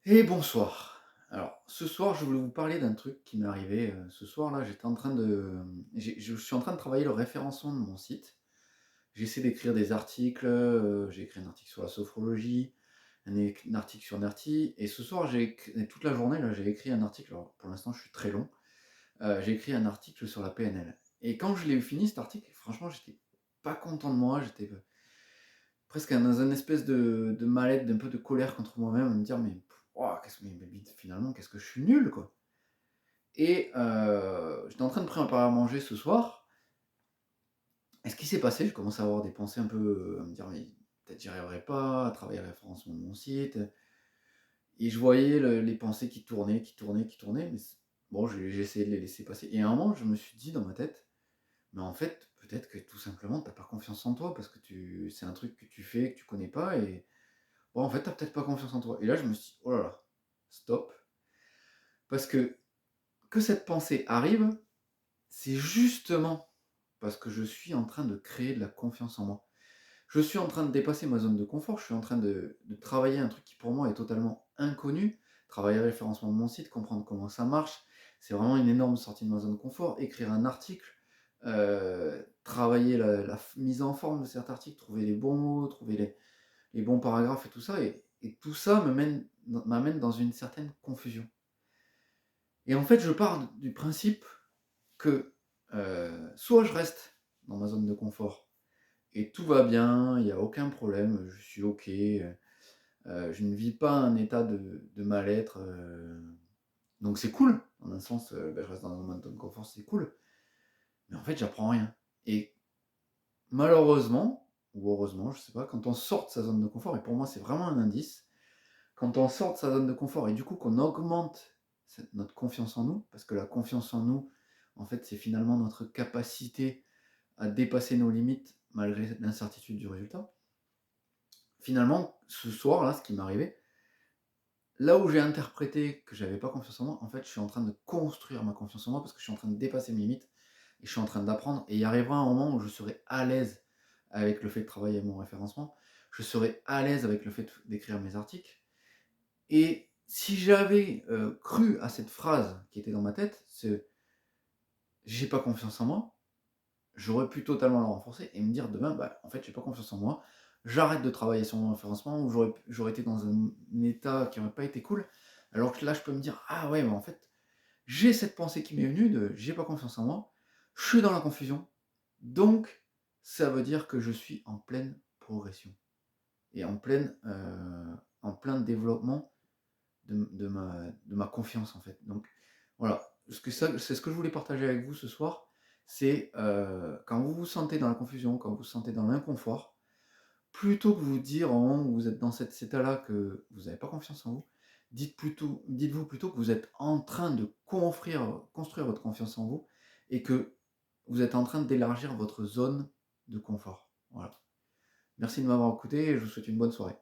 Et bonsoir. Alors, ce soir, je voulais vous parler d'un truc qui m'est arrivé. Ce soir-là, j'étais en train de je suis en train de travailler le référencement de mon site. J'essaie d'écrire des articles, j'ai écrit un article sur la sophrologie, un article sur NERTI et ce soir, j'ai écr et toute la journée, là, j'ai écrit un article. Alors, pour l'instant, je suis très long. J'ai écrit un article sur la PNL et quand je l'ai fini cet article, franchement, j'étais pas content de moi, j'étais, presque dans un espèce de mal-être, d'un peu de colère contre moi-même, à me dire: «Mais waouh, qu'est-ce mais vite finalement, qu'est-ce que je suis nul, quoi!» Et j'étais en train de préparer à manger ce soir et ce qui s'est passé, je commence à avoir des pensées un peu, à me dire: «Mais peut-être j'y arriverai pas à travailler le référencement de mon site», et je voyais les pensées qui tournaient, qui tournaient, qui tournaient, mais bon, j'ai essayé de les laisser passer et à un moment, je me suis dit dans ma tête: «Mais en fait, peut-être que tout simplement, tu as pas confiance en toi parce que c'est un truc que tu fais, que tu connais pas et bon, en fait, tu peut-être pas confiance en toi.» Et là, je me suis dit: «Oh là là, stop», parce que cette pensée arrive, c'est justement parce que je suis en train de créer de la confiance en moi. Je suis en train de dépasser ma zone de confort, je suis en train de travailler un truc qui pour moi est totalement inconnu, travailler le référencement de mon site, comprendre comment ça marche. C'est vraiment une énorme sortie de ma zone de confort. Écrire un article, travailler la mise en forme de cet article, trouver les bons mots, trouver les bons paragraphes et tout ça, et tout ça m'amène dans une certaine confusion. Et en fait, je pars du principe que, soit je reste dans ma zone de confort et tout va bien, il y a aucun problème, je suis OK, je ne vis pas un état de mal-être, donc c'est cool. Dans un sens, je reste dans ma zone de confort, c'est cool, mais en fait, j'apprends rien. Et malheureusement ou heureusement, je sais pas, quand on sort de sa zone de confort, et pour moi, c'est vraiment un indice. Quand on sort de sa zone de confort et du coup qu'on augmente notre confiance en nous, parce que la confiance en nous, en fait, c'est finalement notre capacité à dépasser nos limites malgré l'incertitude du résultat. Finalement, ce soir-là, ce qui m'est arrivé, là où j'ai interprété que j'avais pas confiance en moi, en fait, je suis en train de construire ma confiance en moi parce que je suis en train de dépasser mes limites et je suis en train d'apprendre. Et il arrivera un moment où je serai à l'aise avec le fait de travailler mon référencement, je serai à l'aise avec le fait d'écrire mes articles. Et si j'avais, cru à cette phrase qui était dans ma tête, c'est: «J'ai pas confiance en moi», j'aurais pu totalement la renforcer et me dire demain: «Bah, en fait, j'ai pas confiance en moi, j'arrête de travailler sur mon référencement», ou j'aurais été dans un état qui aurait pas été cool. Alors que là, je peux me dire: «Ah ouais, mais en fait, j'ai cette pensée qui m'est venue de j'ai pas confiance en moi, je suis dans la confusion, donc ça veut dire que je suis en pleine progression et en plein développement de ma confiance, en fait.» Donc voilà, c'est ce que je voulais partager avec vous ce soir. C'est, quand vous vous sentez dans la confusion, quand vous vous sentez dans l'inconfort, plutôt que vous dire au moment où vous êtes dans cet état-là que vous n'avez pas confiance en vous, dites-vous plutôt que vous êtes en train de construire votre confiance en vous et que vous êtes en train d'élargir votre zone de confort. Voilà. Merci de m'avoir écouté et je vous souhaite une bonne soirée.